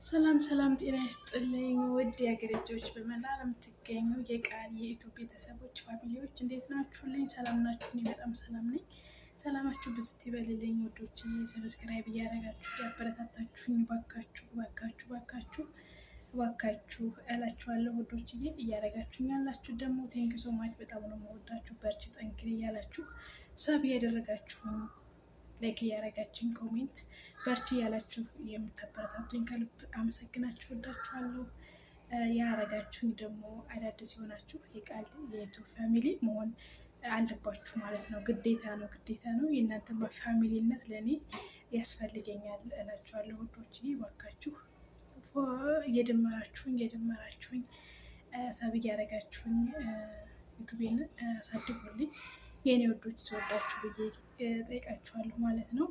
ሰላም ሰላም፣ ጤና ይስጥልኝ ውድ የሀገሬ ልጆች በመላ ለምትገኙ የቃል የኢትዮ ቤተሰቦች ፋሚሊዎች እንዴት ናችሁልኝ? ሰላም ናችሁ? እኔ በጣም ሰላም ነኝ። ሰላማችሁ ብዝት ይበልልኝ ውዶች። ሰብስክራይብ እያደረጋችሁ ያበረታታችሁኝ ባካችሁ ባካችሁ ባካችሁ ባካችሁ እላችኋለሁ ውዶችዬ። እያደረጋችሁኝ ያላችሁ ደግሞ ቴንኪ ሶ ማች፣ በጣም ነው የምወዳችሁ። በርቺ ጠንክሪ እያላችሁ ሰብ እያደረጋችሁኝ ላይክ እያደረጋችሁኝ ኮሜንት በርቺ ያላችሁ የምታበረታቱኝ ከልብ አመሰግናችሁ ወዳችኋለሁ። ያረጋችሁኝ ደግሞ አዳዲስ የሆናችሁ የቃል የዩቲዩብ ፋሚሊ መሆን አለባችሁ ማለት ነው። ግዴታ ነው ግዴታ ነው። የእናንተ ፋሚሊነት ለእኔ ያስፈልገኛል እላችኋለሁ ውዶች። ባካችሁ እየደመራችሁኝ ሰብ እያደረጋችሁኝ ዩቱቤን አሳድጉልኝ የእኔ ወዶች። ስወዳችሁ ብዬ ጠይቃችኋለሁ ማለት ነው።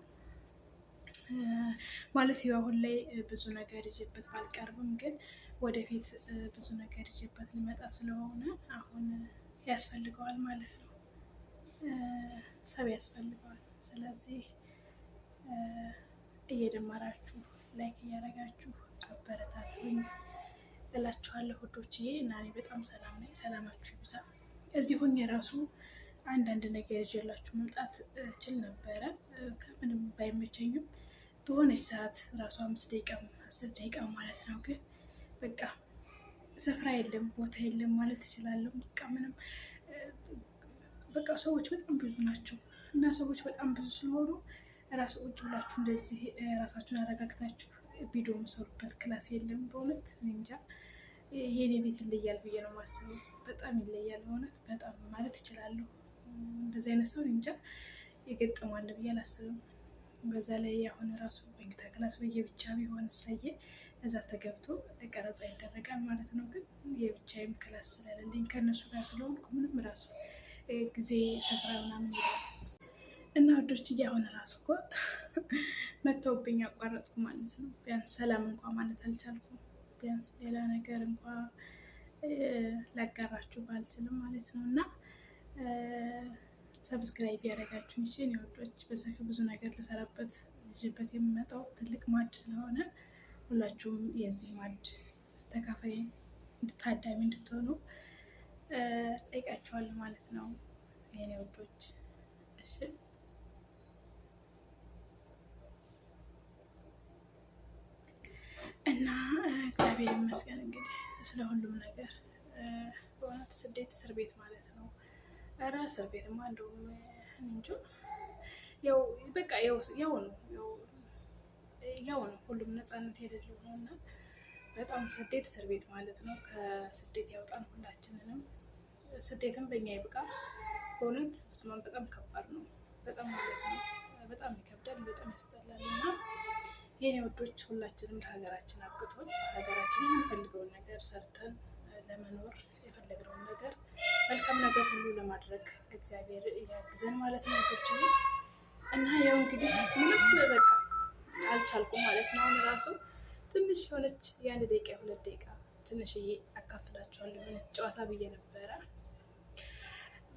ማለት አሁን ላይ ብዙ ነገር ይዤበት ባልቀርብም ግን ወደፊት ብዙ ነገር ይዤበት ሊመጣ ስለሆነ አሁን ያስፈልገዋል ማለት ነው። ሰብ ያስፈልገዋል። ስለዚህ እየደመራችሁ ላይክ እያደረጋችሁ አበረታቱኝ እላችኋለሁ ውዶችዬ። እና እኔ በጣም ሰላም ነኝ። ሰላማችሁ ይብዛ። እዚህ ሆኜ የራሱ አንዳንድ ነገር ይዤላችሁ መምጣት እችል ነበረ ከምንም ባይመቸኝም በሆነች ሰዓት ራሱ 5 ደቂቃ 10 ደቂቃ ማለት ነው። ግን በቃ ስፍራ የለም ቦታ የለም ማለት እችላለሁ። በቃ ምንም በቃ ሰዎች በጣም ብዙ ናቸው እና ሰዎች በጣም ብዙ ስለሆኑ ራሱ ቁጭ ብላችሁ እንደዚህ ራሳችሁን አረጋግታችሁ ቪዲዮ የምሰሩበት ክላስ የለም። በእውነት እንጃ የኔ ቤት ይለያል ብዬ ነው የማስበው። በጣም ይለያል በእውነት በጣም ማለት እችላለሁ። እንደዚህ አይነት ሰው እንጃ ይገጥማል ብዬ አላስብም። በዛ ላይ አሁን ራሱ መኝታ ክላስ በየብቻ ቢሆን እሰየ እዛ ተገብቶ ቀረጻ ይደረጋል ማለት ነው። ግን የብቻዬም ክላስ ስለሌለኝ ከእነሱ ጋር ስለሆንኩ ምንም ራሱ ጊዜ ስፍራ ምናምን ይላል እና ወዶች አሁን ራሱ እኮ መተውብኝ አቋረጥኩ ማለት ነው። ቢያንስ ሰላም እንኳ ማለት አልቻልኩም። ቢያንስ ሌላ ነገር እንኳ ላጋራችሁ ባልችልም ማለት ነው። እና ሰብስክራይብ ያደረጋችሁ እኔ ወዶች በሰፊ ብዙ ነገር ልሰራበት ይዤበት የምመጣው ትልቅ ማድ ስለሆነ ሁላችሁም የዚህ ማድ ተካፋይ ታዳሚ እንድትሆኑ ጠይቃችኋለሁ ማለት ነው የኔ ወዶች። እሺ እና እግዚአብሔር ይመስገን እንግዲህ ስለ ሁሉም ነገር። በእውነት ስደት እስር ቤት ማለት ነው። ኧረ እስር ቤትማ እንደውም እንጂ ያው በቃ ያው ነው ሁሉም ነፃነት የሌለው ነው። እና በጣም ስደት እስር ቤት ማለት ነው። ከስደት ያውጣን ሁላችንንም። ስደትም በእኛ ይብቃ በእውነት። በስማን በጣም ከባድ ነው። በጣም ማለት ነው። በጣም ይከብዳል። በጣም ያስጠላል። እና የኔ ወዶች ሁላችንም ለሀገራችን አብቅቶን በሀገራችን የምንፈልገውን ነገር ሰርተን ለመኖር የፈለግነውን ነገር መልካም ነገር ሁሉ ለማድረግ እግዚአብሔር ያግዘን ማለት ነው ወዶች። እና ያው እንግዲህ ምንም በቃ አልቻልኩም ማለት ነው። አሁን ራሱ ትንሽ የሆነች የ1 ደቂቃ 2 ደቂቃ ትንሽዬ አካፍላችኋለሁ የሆነች ጨዋታ ብዬ ነበረ።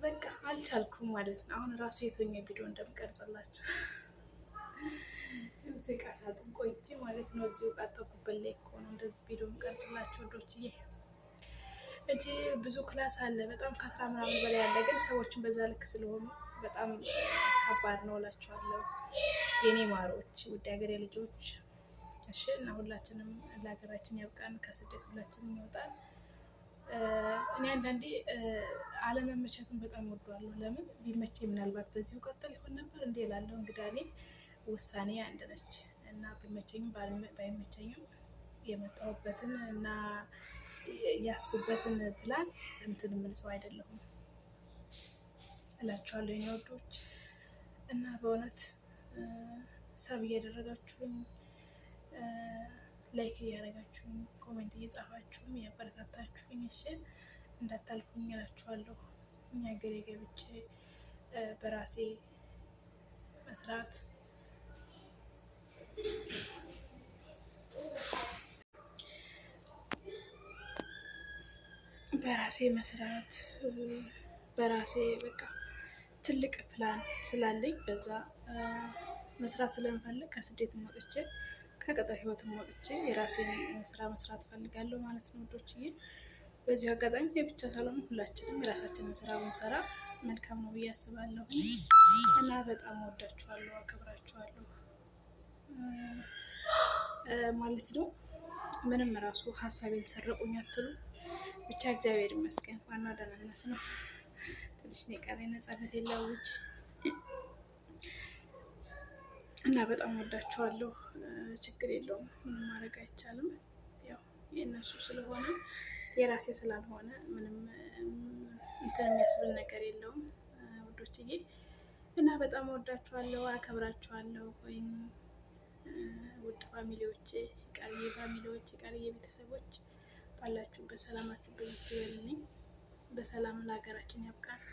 በቃ አልቻልኩም ማለት ነው። አሁን ራሱ የቶኛ ቪዲዮ እንደምቀርጽላችሁ እቃ ሳጥን ቆይቼ ማለት ነው። እዚሁ ቃጠኩበት ላይ እኮ ነው እንደዚህ ቪዲዮ የምቀርጽላችሁ ወዶችዬ። እንጂ ብዙ ክላስ አለ በጣም ከ10 ምናምን በላይ አለ። ግን ሰዎችን በዛ ልክ ስለሆኑ በጣም ከባድ ነው እላችኋለሁ የኔ ማሮች፣ ውድ ሀገሬ ልጆች። እሺ እና ሁላችንም ለሀገራችን ያብቃን። ከስደት ሁላችንም ይወጣል። እኔ አንዳንዴ አለመመቸቱን በጣም ወደዋለሁ። ለምን ቢመቼ ምናልባት በዚሁ ቀጥል ይሆን ነበር እንዴ እላለሁ። እንግዲህ እኔ ውሳኔ አንድ ነች እና ቢመቸኝም ባይመቸኝም የመጣሁበትን እና ያስኩበትን ፕላን እንትን የምል ሰው አይደለሁም እላችኋለሁ የኔ ወዶች። እና በእውነት ሰብ እያደረጋችሁኝ ላይክ እያደረጋችሁኝ ኮሜንት እየጻፋችሁኝ ያበረታታችሁኝ እሺ እንዳታልፉኝ እላችኋለሁ። እኛ ሀገሬ ገብቼ በራሴ መስራት በራሴ በቃ ትልቅ ፕላን ስላለኝ በዛ መስራት ስለምፈልግ ከስደት ወጥቼ ከቅጥር ህይወትም ወጥቼ የራሴን ስራ መስራት ፈልጋለሁ ማለት ነው ውዶችዬ። በዚሁ አጋጣሚ የብቻ ሳልሆን ሁላችንም የራሳችንን ስራ ብንሰራ መልካም ነው ብዬ አስባለሁ እና በጣም ወዳችኋለሁ፣ አከብራችኋለሁ ማለት ነው። ምንም ራሱ ሀሳቤን ሰረቁኝ አትሉ። ብቻ እግዚአብሔር ይመስገን ዋናው ደህንነት ነው። ትንሽ ነው የቀረኝ ነፃነት የለውች እና በጣም ወዳችኋለሁ። ችግር የለውም፣ ምንም ማድረግ አይቻልም። ያው የእነሱ ስለሆነ የራሴ ስላልሆነ ምንም እንትን የሚያስብል ነገር የለውም ውዶችዬ እና በጣም ወዳችኋለሁ፣ አከብራችኋለሁ። ወይም ውድ ፋሚሊዎቼ፣ የቃልዬ ቤተሰቦች ባላችሁበት ሰላማችሁ ብዙ ይበልልኝ። በሰላም ለሀገራችን ያብቃን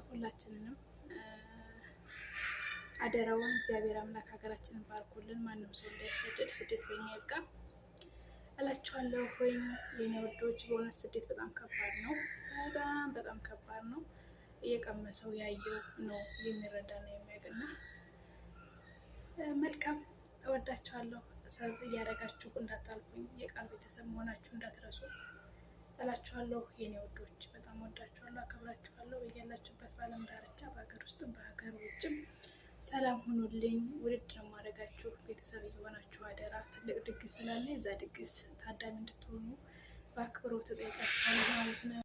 ሁላችንንም። አደራውን እግዚአብሔር አምላክ ሀገራችንን ባርኮልን፣ ማንም ሰው እንዳይሰደድ፣ ስደት በኛ ይብቃ እላችኋለሁ። ወይም የኔ ወዶች በእውነት ስደት በጣም ከባድ ነው፣ በጣም ከባድ ነው። እየቀመሰው ያየው ነው የሚረዳና የሚያውቅና መልካም እወዳችኋለሁ። ሰብ እያደረጋችሁ እንዳታልፉኝ፣ የቃል ቤተሰብ መሆናችሁ እንዳትረሱ እላችኋለሁ። የኔ ወዶች በጣም ወዳችኋለሁ፣ አከብራችኋለሁ። እያላችሁበት በዓለም ዳርቻ በሀገር ውስጥም በሀገር ውጭም ሰላም ሁኑልኝ። ውድድ ነው ማድረጋችሁ ቤተሰብ እየሆናችሁ አደራ። ትልቅ ድግስ ስላለ የዛ ድግስ ታዳሚ እንድትሆኑ በአክብሮት እጠይቃችኋለሁ ማለት ነው።